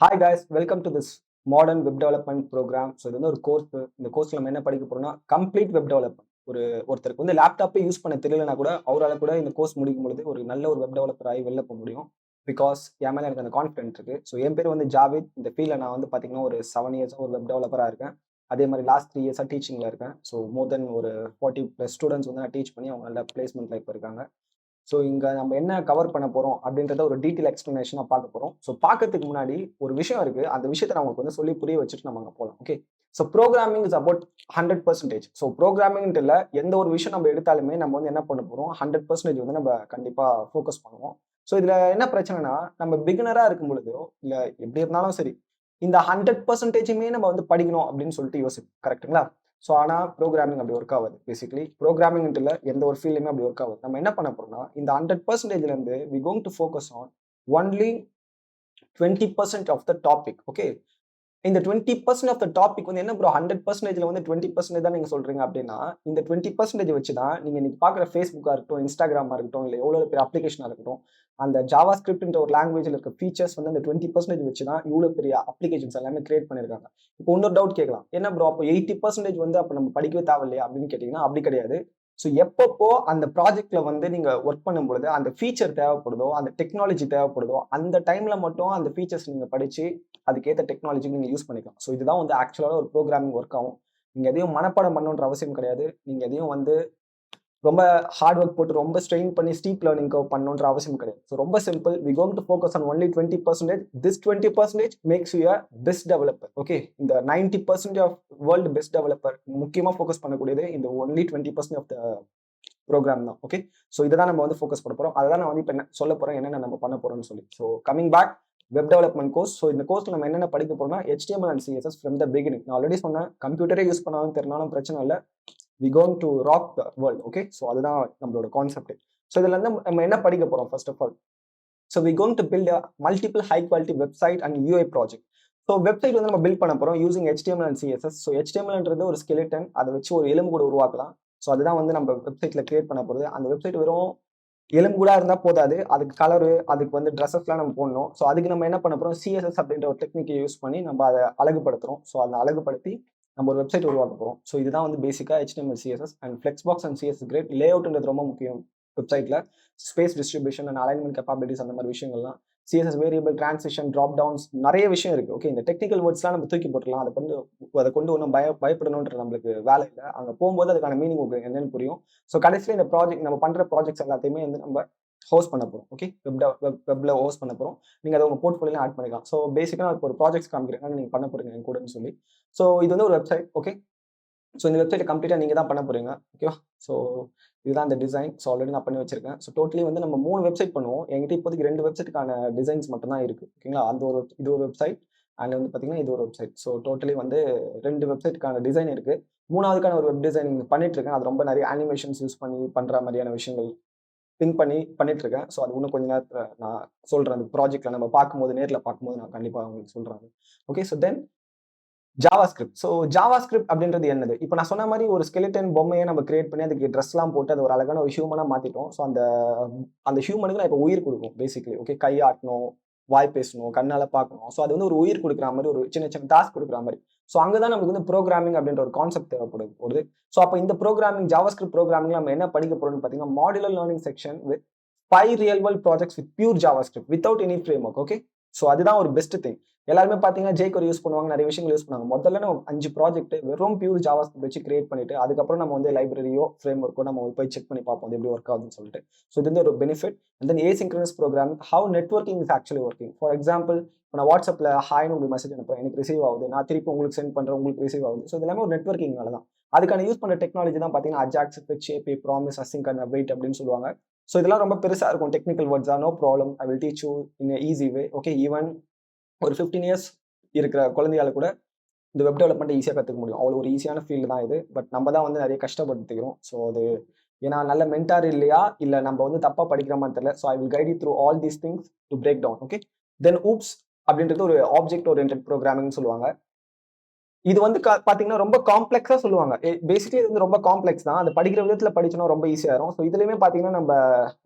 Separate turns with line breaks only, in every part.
Hi guys, welcome to this modern web development program. So இது வந்து ஒரு course. இந்த கோர்ஸ்ல நம்ம என்ன படிக்க போறோம்னா கம்ப்ளீட் வெப் டெவலப்மெண்ட். ஒருத்தருக்கு வந்து லேப்டாப்பே யூஸ் பண்ண தெரியலனா கூட அவரால கூட இந்த கோர்ஸ் முடிக்கும் பொழுது ஒரு நல்ல ஒரு வெப் டெவலப்பர் ஆகி வெளில போக முடியும். பிகாஸ் என் மேல எனக்கு அந்த கான்ஃபிடென்ட் இருக்கு. ஸோ என் பேர் வந்து ஜாவித். இந்த ஃபீல்ட்ல நான் வந்து பார்த்தீங்கன்னா ஒரு 7 இயர்ஸா ஒரு வெப் டெவலப்பரா இருக்கேன். அதே மாதிரி லாஸ்ட் 3 இயர்ஸா டீச்சிங்ல இருக்கேன். ஸோ மோர் தென் ஒரு 40+ ஸ்டூடெண்ட்ஸ் வந்து நான் டீச் பண்ணி அவங்க நல்ல பிளேஸ்மெண்ட்ல இப்போ இருக்காங்க. ஸோ இங்க நம்ம என்ன கவர் பண்ண போறோம் அப்படின்றத ஒரு டீட்டெயில் எக்ஸ்பிளனேஷனா பார்க்க போறோம். ஸோ பார்க்கறதுக்கு முன்னாடி ஒரு விஷயம் இருக்கு. அந்த விஷயத்தை நான் உங்களுக்கு வந்து சொல்லி புரிய வச்சுட்டு நம்ம அங்க போலாம். Okay. So programming is about 100%. So ப்ரோகிராமிங்ட்டு இல்ல, எந்த ஒரு விஷயம் நம்ம எடுத்தாலுமே நம்ம வந்து என்ன பண்ண போறோம், 100% வந்து நம்ம கண்டிப்பா ஃபோக்கஸ் பண்ணுவோம். ஸோ இதுல என்ன பிரச்சனைனா, நம்ம பிகினரா இருக்கும் பொழுதோ இல்ல எப்படி இருந்தாலும் சரி, இந்த 100%மே நம்ம வந்து படிக்கணும் அப்படின்னு சொல்லிட்டு யோசிப்போம். கரெக்ட்டுங்களா? ஸோ ஆனா ப்ரோகிராமிங் அப்படி ஒர்க் ஆகாது. பேசிக்கலி ப்ரோகிராமிங்ன்ட்டு இல்ல, எந்த ஒரு ஃபீல்ட்லயுமே அப்படி ஒர்க் ஆகாது. நம்ம என்ன பண்ண போறோம்னா, இந்த 100%ல இருந்து we going to focus on only 20% of the topic. Okay. இந்த 20% ஆஃப் த டாபிக் வந்து என்ன ப்ரோ 100%ல வந்து 20% தான் நீங்க சொல்றீங்க அப்படின்னா, இந்த 20% வச்சு தான் நீங்க இன்னைக்கு பார்க்குற Facebookஆ இருக்கட்டும், Instagramஆ இருக்கட்டும், இல்ல எவ்வளோ பெரிய அப்ளிகேஷனா இருக்கட்டும், அந்த JavaScriptன்ற ஒரு லாங்குவேஜ்ல இருக்க ஃபீச்சர்ஸ் வந்து அந்த 20% வச்சு தான் இவ்வளோ பெரிய அப்ளிகேஷன்ஸ் எல்லாமே கிரியேட் பண்ணியிருக்காங்க. இப்போ இன்னொரு டவுட் கேட்கலாம். என்ன ப்ரோ அப்போ 80% வந்து அப்ப நம்ம படிக்கவே தேவையில்லையா அப்படின்னு கேட்டீங்கன்னா, அப்படி கிடையாது. ஸோ எப்பப்போ அந்த ப்ராஜெக்ட்ல வந்து நீங்க ஒர்க் பண்ணும்பொழுது அந்த ஃபீச்சர் தேவைப்படுதோ, அந்த டெக்னாலஜி தேவைப்படுதோ, அந்த டைம்ல மட்டும் அந்த ஃபீச்சர்ஸ் நீங்க படிச்சு அதுக்கேத்த டெக்னாலஜி நீங்க யூஸ் பண்ணிக்கலாம். ஸோ இதுதான் வந்து ஆக்சுவலா ஒரு ப்ரோகிராமிங் ஒர்க் ஆகும். நீங்க எதையும் மனப்பாடம் பண்ணணுன்ற அவசியம் கிடையாது. நீங்க எதையும் வந்து ரொம்ப ஹார்ட் ஒர்க் போட்டு ரொம்ப ஸ்ட்ரெயின் பண்ணி ஸ்டீப் லேர்னிங் கர்வ் பண்ணணுன்ற அவசியம் கிடையாது. ஸோ ரொம்ப simple. We going to focus on only 20%. This 20% makes you a best developer. Okay. இந்த 90% ஆஃப் வேர்ல்டு பெஸ்ட் டெவலப்பர் முக்கியமா ஃபோக்கஸ் பண்ணக்கூடியது இந்த ஒன்லி 20% ஆஃப் த ப்ரோகிராம் தான். ஓகே. ஸோ இதை தான் நம்ம வந்து ஃபோக்கஸ் பண்ண போறோம். அதை தான் நான் வந்து இப்போ என்ன சொல்ல போறேன், என்னென்ன நம்ம பண்ண போறோம்னு சொல்லி. So coming back web development course. So இந்த கோர்ஸ்ல நம்ம என்னென்ன படிக்க போறோம்னா HTML and CSS from the beginning. நான் ஆல்ரெடி சொன்னேன், கம்ப்யூட்டரே யூஸ் பண்ணாலும் தெரினாலும் பிரச்சனை இல்லை. We going to rock the world. Okay. So அதுதான் நம்மளோட கான்செப்ட். ஸோ இதுல இருந்து நம்ம என்ன படிக்க போறோம் first of all. So we going to build multiple high quality website and UI project. So website வந்து நம்ம பில்ட் பண்ண போறோம் using HTML and CSS. So HTMLன்றது ஒரு ஸ்கெலிட்டன், அதை வச்சு ஒரு எலும்பு கூட உருவாக்கலாம். ஸோ அதுதான் வந்து நம்ம வெப்சைட்ல கிரியேட் பண்ண போறது. அந்த வெப்சைட் வெறும் எலும்பு கூட இருந்தா போதாது, அதுக்கு கலரு, அதுக்கு வந்து ட்ரெஸ்ஸஸ்லாம் நம்ம போடணும். ஸோ அதுக்கு நம்ம என்ன பண்ண போறோம், CSS அப்படின்ற ஒரு டெக்னிக்கை யூஸ் பண்ணி நம்ம அதை அழகுபடுத்துறோம். ஸோ அதை அழகுபடுத்தி நம்ம ஒரு வெப்சைட் உருவாக்க போறோம். ஸோ இதுதான் வந்து பேசிக்கா HTML CSS and flexbox and CSS grid. லே அவுட்ன்றது ரொம்ப முக்கியம் வெப்சைட்ல. Space distribution and alignment capabilities அந்த மாதிரி விஷயங்கள்லாம். CSS variable, transition, drop downs நிறைய விஷயம் இருக்கு. ஓகே. இந்த டெக்னிக்கல் வேர்ட்ஸ்லாம் நம்ம தூக்கி போட்டுலாம். அதை கொண்டு ஒன்றும் பயப்படணுன்ற நம்மளுக்கு வேலை இல்லை. அங்கே போகும்போது அதுக்கான மீனிங் என்னன்னு புரியும். ஸோ கடைசியில் இந்த ப்ராஜெக்ட் நம்ம பண்ற ப்ராஜெக்ட்ஸ் எல்லாத்தையுமே வந்து நம்ம ஹோஸ்ட் பண்ண போறோம். ஓகே. வெப்ல ஹோஸ்ட் பண்ண போறோம். நீங்க அதை உங்க போர்ட்ஃபோலியோல ஆட் பண்ணிக்கலாம். ஸோ பேசிக்கா இப்போ ஒரு ப்ராஜெக்ட்ஸ் காமிக்கிறேன், நீங்க பண்ண போறீங்க என் கூடன்னு சொல்லி. ஸோ இது வந்து ஒரு வெப்சைட். ஓகே. ஸோ இந்த வெப்சைட்டை கம்ப்ளீட்டா நீங்க தான் பண்ண போறீங்க. ஓகேவா? ஸோ இதுதான் அந்த டிசைன். ஸோ ஆல்ரெடி நான் பண்ணி வச்சிருக்கேன். ஸோ டோட்டலி வந்து நம்ம 3 வெப்சைட் பண்ணுவோம். என்கிட்ட இப்போதைக்கு 2 வெப்சைட்டுக்கான டிசைன்ஸ் மட்டும் தான் இருக்கு. ஓகேங்களா? இது ஒரு வெப்சைட் அண்ட் வந்து பாத்தீங்கன்னா இது ஒரு வெப்சைட். ஸோ டோட்டலி வந்து 2 வெப்சைட்டுக்கான டிசைன் இருக்கு. 3வதுக்கான ஒரு வெப் டிசைனிங் பண்ணிட்டு இருக்கேன். அது ரொம்ப நிறைய அனிமேஷன்ஸ் யூஸ் பண்ணி பண்ற மாதிரியான விஷயங்கள் திங்க் பண்ணி பண்ணிட்டு இருக்கேன். ஸோ அது இன்னும் கொஞ்ச நேரத்துல நான் சொல்றேன். அந்த ப்ராஜெக்ட்ல நம்ம பார்க்கும்போது, நேர்ல பார்க்கும்போது நான் கண்டிப்பா உங்களுக்கு சொல்றேன். Okay. So then JavaScript. So JavaScript அப்படின்றது என்னது? இப்போ நான் சொன்ன மாதிரி ஒரு ஸ்கெலிட்டன் பொம்மையை நம்ம கிரியேட் பண்ணி அதுக்கு ட்ரெஸ்லாம் போட்டு அது ஒரு அழகான ஒரு ஹியூமனா மாத்திட்டோம். ஸோ அந்த ஹியூமனுக்கு நான் இப்போ உயிர் கொடுக்கும் பேசிக்கலி. ஓகே. கை ஆட்டணும், வாய் பேசணும், கண்ணால பார்க்கணும். ஸோ அது வந்து ஒரு உயிர் கொடுக்குற மாதிரி ஒரு சின்ன சின்ன டாஸ்க் கொடுக்குற மாதிரி. ஸோ அங்கதான் நமக்கு வந்து ப்ரோகிராமிங் அப்படின்ற ஒரு கான்செப்ட் தேவைப்படுது. ஸோ அப்போ இந்த ப்ரோகிராமிங் ஜாவாஸ்கிரிப்ட் ப்ரோகிராமிங் நம்ம என்ன படிக்க போறோம்னு பார்த்தீங்கன்னா, modular learning section with 5 real world projects with pure JavaScript without any frame work. Okay. So அதுதான் ஒரு பெஸ்ட் திங். எல்லாருமே பாத்தீங்கன்னா jQuery யூஸ் பண்ணுவாங்க, நிறைய விஷயங்கள் யூஸ் பண்ணுவாங்க. முதல்ல நம்ம 5 ப்ராஜெக்ட் வெறும் பியூர் ஜாவாஸ்கிரிப்ட் வச்சு கிரியேட் பண்ணிட்டு அதுக்கப்புறம் நம்ம வந்து லைப்ரரியோ ஃப்ரேம் ஒர்க்கோ நம்ம போய் செக் பண்ணி பார்ப்போம் அது எப்படி ஒர்க் ஆகுதுன்னு சொல்லிட்டு. ஸோ இது வந்து ஒரு benefit. And then asynchronous programming, how networking is actually working. For example, இப்போ நான் வாட்ஸ்அப்ல ஹாய்னு உங்களுக்கு மெசேஜ் அனுப்புறேன், எனக்கு ரிசீவ் ஆகுது, நான் திருப்பி உங்களுக்கு சென்ட் பண்றேன், உங்களுக்கு ரிசீவ் ஆகுது. ஸோ இது எல்லாமே ஒரு நெட்வொர்க்கிங்னால தான். அதுக்கான யூஸ் பண்ண டெக்னாலஜி தான் பாத்தீங்கன்னா Ajax, fetch, API, promise, async and await அப்படின்னு சொல்லுவாங்க. ஸோ இதெல்லாம் ரொம்ப பெருசா இருக்கும். டெக்னிக்கல் வேர்ட்ஸா, no problem, I will teach you in easy way. Okay. Even ஒரு 15 இயர்ஸ் இருக்கிற குழந்தையால கூட இந்த வெப் டெவலப்மெண்ட் ஈஸியாக கற்றுக்க முடியும். அவ்வளோ ஒரு ஈஸியான ஃபீல்டு தான் இது. பட் நம்ம தான் வந்து நிறைய கஷ்டப்படுத்திக்கிறோம். ஸோ அது ஏன்னா நல்ல மென்டார் இல்லையா, இல்லை நம்ம வந்து தப்பா படிக்கிற மாதிரி தெரியல. So I will guide you through all these things to break down. Okay. Then oops அப்படின்றது ஒரு ஆப்ஜெக்ட் ஓரியன்டட் ப்ரோக்ராமிங் சொல்லுவாங்க. இது வந்து பாத்தீங்கன்னா ரொம்ப காம்ப்ளெக்ஸா சொல்லுவாங்க. பேசிக்கலி இது வந்து ரொம்ப காம்ப்ளெக்ஸ் தான். அது படிக்கிற விதத்துல படிச்சோம்னா ரொம்ப ஈஸியா இருக்கும். ஸோ இதுலயுமே பாத்தீங்கன்னா நம்ம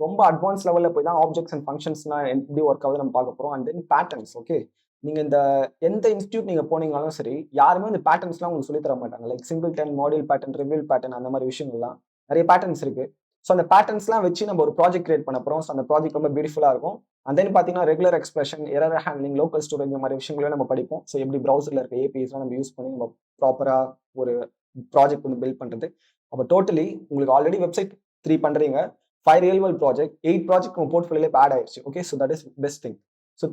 ரொம்ப அட்வான்ஸ் லெவல்ல போய் தான் ஆப்ஜெக்ட்ஸ் அண்ட் ஃபங்க்ஷன்ஸ்லாம் எப்படி ஒர்க் ஆகுது நம்ம பார்க்க போறோம். And then patterns. ஓகே. நீங்க இந்த எந்த இன்ஸ்டிடியூட் நீங்க போனீங்கனாலும் சரி, யாருமே இந்த பேட்டர்ன்ஸ்லாம் உங்களுக்கு சொல்லி தர மாட்டாங்க. Like singleton, module pattern, reveal pattern அந்த மாரி விஷயங்கள்லாம் நெறைய பேட்டர்ன்ஸ் இருக்கு. ஸோ அந்த பேட்டர்ன்ஸ்லாம் வச்சு நம்ம ஒரு ப்ராஜெக்ட் கிரியேட் பண்ண போறோம். ஸோ அந்த ப்ராஜெக்ட் ரொம்ப பியூட்டிஃபுல்லா இருக்கும். அண்ட் தென் பார்த்தீங்கன்னா, regular expression, error handling, local storage இந்த மாரி விஷயங்களையும் நம்ம படிப்போம். ஸோ எப்படி ப்ரௌசர்ல இருக்க ஏபிஐஸ்லாம் நம்ம யூஸ் பண்ணி நம்ம ப்ராப்பரா ஒரு ப்ராஜெக்ட் வந்து பில்ட் பண்றது. அப்ப டோட்டலி உங்களுக்கு ஆல்ரெடி வெப்சைட் 3 பண்றீங்க. 5 ரியல் வேர்ல்ட் ப்ராஜெக்ட், 8 ப்ராஜெக்ட் உங்க போர்ட்ஃபோலியோல இப்ப ஆட் ஆயிருச்சு. Okay. So that is best thing. So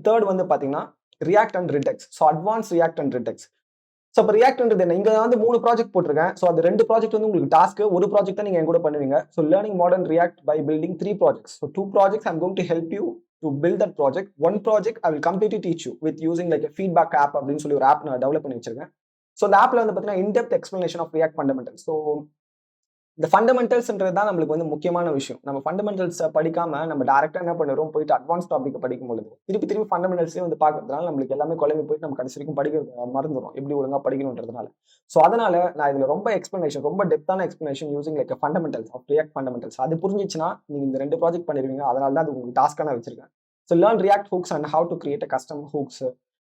third வந்து பார்த்தீங்கன்னா, React and Redux. So advance React and Redux. So இப்போ ரியாக்ட்ன்றது என்ன? இங்க வந்து 3 ப்ராஜெக்ட் போட்டிருக்கேன். ஸோ அது 2 ப்ராஜெக்ட் வந்து உங்களுக்கு டாஸ்க். ஒரு ப்ராஜெக்ட் தான் நீங்க என் கூட பண்ணுவீங்க. So learning modern React by building 3 projects. So 2 projects I am going to help you to build that project. 1 project I will completely teach you with using like feedback app அப்படின்னு சொல்லி ஒரு app நான் develop பண்ணி வச்சிருக்கேன். So அந்த ஆப்ல வந்து பார்த்தீங்கன்னா in depth explanation of React fundamentals. So இந்த ஃபண்டமெண்டல்ஸ்ன்றது தான் நம்மளுக்கு வந்து முக்கியமான விஷயம். நம்ம ஃபண்டமெண்டல்ஸ படிக்காம நம்ம டைரக்ட்டா என்ன பண்ணுறோம், போயிட்டு அட்வான்ஸ் டாபிக்க படிக்கும்பொழுது, திருப்பி திருப்பி ஃபண்டமெண்டல்ஸே வந்து பார்க்கறதுனால நம்மளுக்கு எல்லாமே குழம்பி போயிட்டு நம்ம கடைசி வரைக்கும் படிக்கிறது மறந்துரும். எப்படி ஒழுங்கா படிக்கணும்ன்றதுனால. ஸோ அதனால நான் இதுல ரொம்ப எக்ஸ்பிளனேஷன், ரொம்ப டெப்த்தான explanation using like fundamentals of React fundamentals. அது புரிஞ்சுச்சுன்னா, நீங்க இந்த 2 ப்ராஜெக்ட் பண்ணிருவீங்க. அதனால தான் அது உங்களுக்கு டாஸ்க்கா நான் வச்சிருக்கேன். So learn React hooks and how to create a custom hooks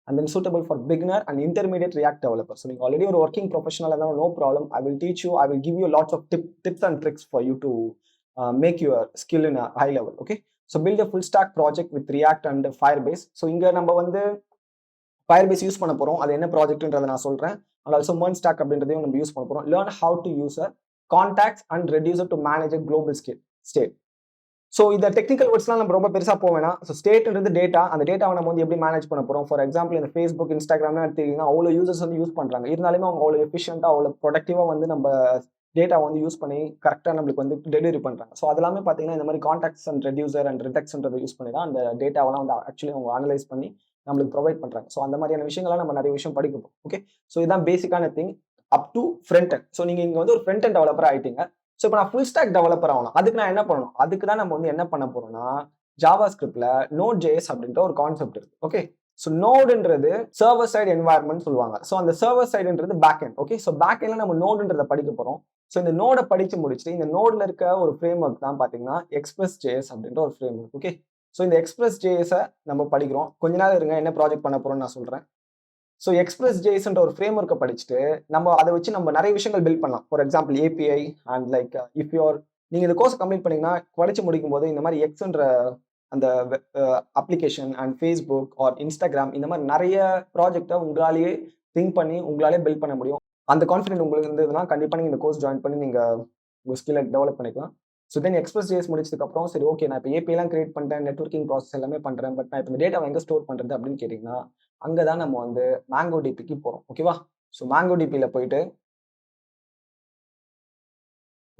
and then suitable for beginner and intermediate React developer. So நீங்க already ஒரு working professional இருந்தாலும் no problem. I will teach you. I will give you lots of tips and tricks for you to make your skill in a high level. Okay. So build a full stack project with React and Firebase. So இங்க நம்ம வந்து Firebase use பண்ண போறோம். அது என்ன ப்ராஜெக்ட்ன்றதை நான் சொல்றேன். And also MERN stack அப்படின்றதையும் நம்ம யூஸ் பண்ண போறோம். Learn how to use a contacts and reducer to manage a global state. So இந்த டெக்னிக்கல் வேர்ட்ஸ்லாம் நம்ம ரொம்ப பெருசா போக வேணாம். ஸோ ஸ்டேட்ன்றது டேட்டா. அந்த டேட்டாவை நம்ம வந்து எப்படி மேனேஜ் பண்ண போறோம்? ஃபார் எக்ஸாம்பிள் இந்த Facebook, Instagramலாம் எடுத்தீங்கன்னா அவ்வளோ யூசர்ஸ் வந்து யூஸ் பண்றாங்க. இருந்தாலுமே அவங்க அவ்வளோ எஃபிஷியன்ட்டா, அவ்வளோ ப்ரொடக்டிவா வந்து நம்ம டேட்டா வந்து யூஸ் பண்ணி கரெக்ட்டா நம்மளுக்கு வந்து டெலிவரி பண்றாங்க. ஸோ அது எல்லாமே பார்த்தீங்கன்னா, இந்த மாதிரி கான்டாக்ட்ஸ் அண்ட் ரெடியூசர் அண்ட் ரிடெக்ட்ஸ்ன்றத யூஸ் பண்ணி தான் அந்த டேட்டாவெல்லாம் வந்து ஆக்சுவலி அவங்க அனலைஸ் பண்ணி நம்மளுக்கு ப்ரொவைட் பண்றாங்க. ஸோ அந்த மாதிரியான விஷயங்கள்லாம் நம்ம நிறைய விஷயம் படிக்க போறோம். ஓகே. ஸோ இதுதான் பேசிக்கான thing up to front end. So நீங்க இங்க வந்து ஒரு ஃப்ரண்ட் எண்ட் டெவலப்பர் ஆயிட்டீங்க. ஸோ இப்போ நான் ஃபுல் ஸ்டாக் டெவலப்பர் ஆகணும். அதுக்கு நான் என்ன பண்ணணும்? அதுக்கு தான் நம்ம வந்து என்ன பண்ண போறோம்னா, JavaScriptல Node.js அப்படின்ற ஒரு கான்செப்ட் இருக்கு. ஓகே. ஸோ நோடுன்றது சர்வர் சைடு என்வாயர்மெண்ட் சொல்லுவாங்க. ஸோ அந்த சர்வர் சைடுன்றது back end. Okay. So back எண்ட்ல நம்ம நோடுன்றத படிக்க போறோம். ஸோ இந்த நோட படிச்சு முடிச்சுட்டு இந்த நோட்ல இருக்க ஒரு ஃப்ரேம் ஒர்க் தான் பாத்தீங்கன்னா Express.js அப்படின்ற ஒரு ஃப்ரேம் ஒர்க். ஓகே. ஸோ இந்த Express.js நம்ம படிக்கிறோம். கொஞ்ச நேரம் இருங்க, என்ன ப்ராஜெக்ட் பண்ண போறோம்னு நான் சொல்றேன். ஸோ Express.jsன்ற ஒரு ஃப்ரேம் ஒர்க்கை படிச்சுட்டு நம்ம அதை வச்சு நம்ம நிறைய விஷயங்கள் பில்ட் பண்ணலாம். For example API and like if you are நீங்க இந்த கோர்ஸ் கம்ப்ளீட் பண்ணீங்கன்னா படிச்சு முடிக்கும் போது இந்த மாதிரி எக்ஸ்ன்ற அந்த application and Facebook R Instagram இந்த மாதிரி நிறைய ப்ராஜெக்டை உங்களாலேயே திங்க் பண்ணி உங்களாலே பில்ட் பண்ண முடியும். அந்த கான்ஃபிடென்ட் உங்களுக்கு இருந்ததுன்னா கண்டிப்பாக நீங்கள் இந்த கோர்ஸ் ஜாயின் பண்ணி நீங்கள் உங்கள் ஸ்கில்லை டெவலப் பண்ணிக்கலாம். ஸோ தென் Express.js முடிச்சதுக்கப்புறம் சரி ஓகே நான் இப்போ ஏபிஐலாம் கிரியேட் பண்ணிட்டேன், நெட்வொர்க்கிங் ப்ராசஸ் எல்லாமே பண்ணுறேன், பட் நான் இப்போ இந்த டேட்டாவை எங்கே ஸ்டோர் பண்ணுறது அப்படின்னு கேட்டிங்கன்னா அங்கே தான் நம்ம வந்து MongoDBக்கு போகிறோம். ஓகேவா. ஸோ MongoDBயில் போயிட்டு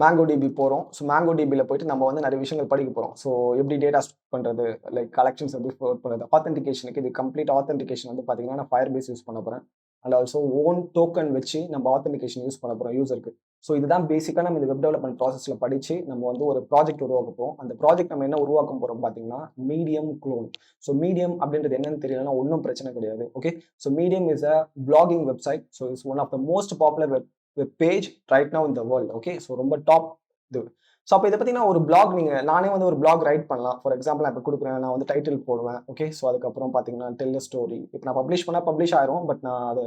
MongoDB போறோம். ஸோ MongoDBல போயிட்டு நம்ம வந்து நிறைய விஷயங்கள் படிக்க போறோம். ஸோ எப்படி டேட்டா ஸ்டோர் பண்றது, லைக் கலெக்ஷன்ஸ் எப்படி ஸ்டோர் பண்றது, ஆத்தென்டிகேஷனுக்கு இது கம்ப்ளீட் ஆத்தென்டிகேஷன் வந்து பாத்தீங்கன்னா நான் Firebase யூஸ் பண்ண போறேன். அண்ட் ஆல்சோ ஓன் டோக்கன் வச்சு நம்ம ஆத்தென்டிகேஷன் யூஸ் பண்ண போறோம் யூசருக்கு. ஸோ இதுதான் பேசிக்கா நம்ம இந்த வெப் டெவலப்மெண்ட் ப்ராசஸ்ல படிச்சு நம்ம வந்து ஒரு ப்ராஜெக்ட் உருவாக்க போறோம். அந்த ப்ராஜெக்ட் நம்ம என்ன உருவாக்க போறோம் பாத்தீங்கன்னா மீடியம் க்ளோன். ஸோ மீடியம் அப்படின்றது என்னன்னு தெரியலன்னா ஒன்றும் பிரச்சனை கிடையாது. Okay. So medium is a blogging website. So it's one of the most popular web page right now in the world. Okay. So ரொம்ப டாப் இது. ஸோ அப்போ இதை பார்த்தீங்கன்னா ஒரு பிளாக் நானே வந்து ஒரு பிளாக் ரைட் பண்ணலாம். ஃபார் எக்ஸாம்பிள் நான் இப்போ கொடுக்குறேன், நான் வந்து டைட்டில் போடுவேன். ஓகே. ஸோ அதுக்கப்புறம் பார்த்தீங்கன்னா டெல் ஸ்டோரி. இப்போ நான் பப்ளிஷ் பண்ணால் பப்ளிஷ் ஆயிரும். பட் நான் அதை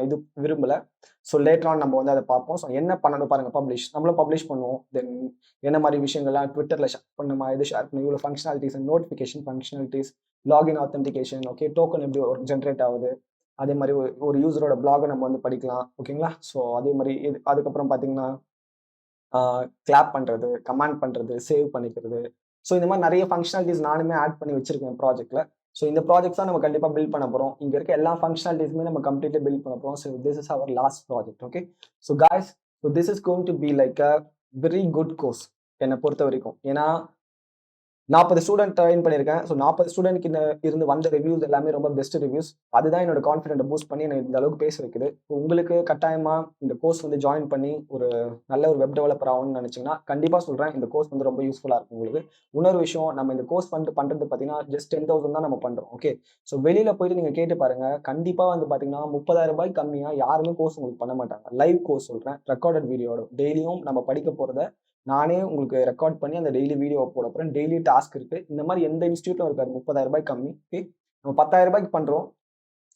இது விரும்பல. ஸோ லேட்டர் ஆன் நம்ம வந்து அதை பார்ப்போம். ஸோ என்ன பண்ணணும் பாருங்க, பப்ளிஷ் நம்மளும் பப்ளிஷ் பண்ணுவோம். தென் என்ன மாதிரி விஷயங்கள்லாம் ட்விட்டரில் ஷேர் பண்ணுமா, இது ஷேர் பண்ணி இவ்வளோ functionalities, notification functionalities, login authentication, okay, token எப்படி ஒரு ஜென்ரேட் ஆகுது, அதே மாதிரி ஒரு யூசரோட பிளாகை நம்ம வந்து படிக்கலாம். ஓகேங்களா. ஸோ அதே மாதிரி அதுக்கப்புறம் பார்த்தீங்கன்னா கிளாப் பண்றது, கமாண்ட் பண்றது, சேவ் பண்ணிக்கிறது. ஸோ இந்த மாதிரி நிறைய ஃபங்க்ஷனாலிட்டிஸ் நானுமே ஆட் பண்ணி வச்சிருக்கேன் ப்ராஜெக்ட்ல. ஸோ இந்த ப்ராஜெக்ட்ஸ் தான் நம்ம கண்டிப்பாக பில்ட் பண்ண போறோம். இங்க இருக்க எல்லா ஃபங்க்ஷனாலிட்டிஸுமே நம்ம கம்ப்ளீட்லி பில்ட் பண்ண போறோம். So this is our last project. Okay. So guys, so this is going to be like a very good course என்னை பொறுத்த வரைக்கும். ஏன்னா 40 ஸ்டூடெண்ட் ட்ரெயின் பண்ணியிருக்கேன். ஸோ 40 ஸ்டூடெண்ட்க்கு இருந்து வந்த ரிவ்யூஸ் எல்லாமே ரொம்ப பெஸ்ட் ரிவ்யூஸ். அதுதான் என்னோட கான்ஃபிடென்ட்டை பூஸ்ட் பண்ணி என்னை இந்த அளவுக்கு பேச வைக்குது. உங்களுக்கு கட்டாயமா இந்த கோர்ஸ் வந்து ஜாயின் பண்ணி ஒரு நல்ல ஒரு வெப் டெவலப்பர் ஆகணும்னு நினைச்சீங்கன்னா கண்டிப்பாக சொல்றேன், இந்த கோர்ஸ் வந்து ரொம்ப யூஸ்ஃபுல்லாக இருக்கும் உங்களுக்கு. இன்னொரு விஷயம், நம்ம இந்த கோர்ஸ் பண்றது பார்த்தீங்கன்னா ஜஸ்ட் 10,000 தான் நம்ம பண்றோம். ஓகே. ஸோ வெளியில போயிட்டு நீங்க கேட்டு பாருங்க, கண்டிப்பா வந்து பார்த்தீங்கன்னா 30,000 ரூபாய்க்கு கம்மியா யாருமே கோர்ஸ் உங்களுக்கு பண்ண மாட்டாங்க. லைவ் கோர்ஸ் சொல்றேன், ரெக்கார்டட் வீடியோட டெய்லியும் நம்ம படிக்க போறத நானே உங்களுக்கு ரெக்கார்ட் பண்ணி அந்த டெய்லி வீடியோ போட போறேன். டெய்லி டாஸ்க் இருக்கு. இந்த மாதிரி எந்த இன்ஸ்டியூட்டும் இருக்காது 30,000 ரூபாய்க்கு கம்மி. ஓகே. நம்ம 10,000 ரூபாய்க்கு பண்றோம்.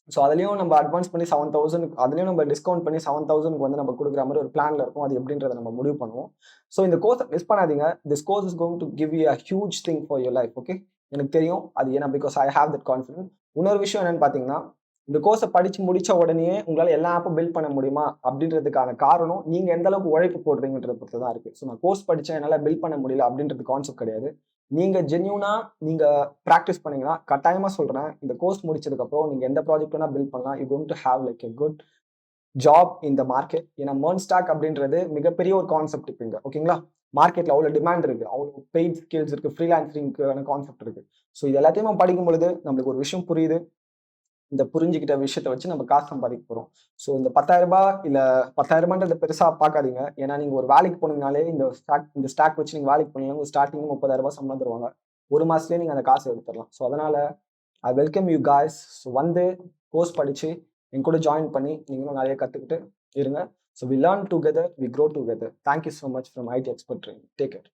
ஸோ அதுலேயும் நம்ம அட்வான்ஸ் பண்ணி 7,000 அதுலேயும் நம்ம டிஸ்கவுண்ட் பண்ணி 7,000 வந்து நம்ம கொடுக்குற மாதிரி ஒரு பிளான்ல இருக்கும். அது எப்படின்றத நம்ம முடிவு பண்ணுவோம். ஸோ இந்த கோர்ஸை மிஸ் பண்ணாதீங்க. This course is going to give you a huge thing for your life. Okay, எனக்கு தெரியும் அது ஏன்னா because I have that confidence. இன்னொரு விஷயம் என்னன்னு பார்த்தீங்கன்னா, இந்த கோர்ஸை படிச்சு முடிச்ச உடனே உங்களால எல்லா ஆப்பும் பில்ட் பண்ண முடியுமா அப்படின்றதுக்கான காரணம் நீங்க எந்த அளவுக்கு உழைப்பு போடுறீங்கன்றத பொறுத்து தான் இருக்கு. ஸோ நான் கோர்ஸ் படிச்சேன் என்னால பில்ட் பண்ண முடியல அப்படின்றது கான்செப்ட் கிடையாது. நீங்க ஜென்யூனா நீங்க பிராக்டிஸ் பண்ணீங்கன்னா கட்டாயமா சொல்றேன், இந்த கோர்ஸ் முடிச்சதுக்கு அப்புறம் நீங்க எந்த ப்ராஜெக்ட் வேணா பில்ட் பண்ணலாம். You going to have like a good job in the market. ஏன்னா MERN ஸ்டாக் அப்படின்றது மிகப்பெரிய ஒரு கான்செப்ட் இப்போ இங்க. ஓகேங்களா, மார்க்கெட்ல அவ்வளவு டிமாண்ட் இருக்கு, அவ்வளவு பெய்ட் ஸ்கில்ஸ் இருக்கு, ஃப்ரீலான்சிங்கான கான்செப்ட் இருக்கு. ஸோ இது எல்லாத்தையும் நம்ம படிக்கும் பொழுது நம்மளுக்கு ஒரு விஷயம் புரியுது. இந்த புரிஞ்சுக்கிட்ட விஷயத்த வச்சு நம்ம காசு சம்பாதிக்க போறோம். ஸோ இந்த 10,000 இல்ல 10,000 பெருசா பார்க்காதீங்க. ஏன்னா நீங்க ஒரு வேலைக்கு போனீங்கனாலே இந்த ஸ்டாக் வச்சு நீங்க வேலைக்கு போனீங்கன்னா ஸ்டார்டிங் 30,000 சம்பளம் தருவாங்க. ஒரு மாசத்துலயே நீங்க அந்த காசை எடுத்துடலாம். ஸோ அதனால I welcome you guys. So வந்து கோர்ஸ் படிச்சு என் கூட ஜாயின் பண்ணி நீங்களும் நிறைய கத்துக்கிட்டு இருங்க. So we learn together, we grow together. Thank you so much from IT expert training. Take care.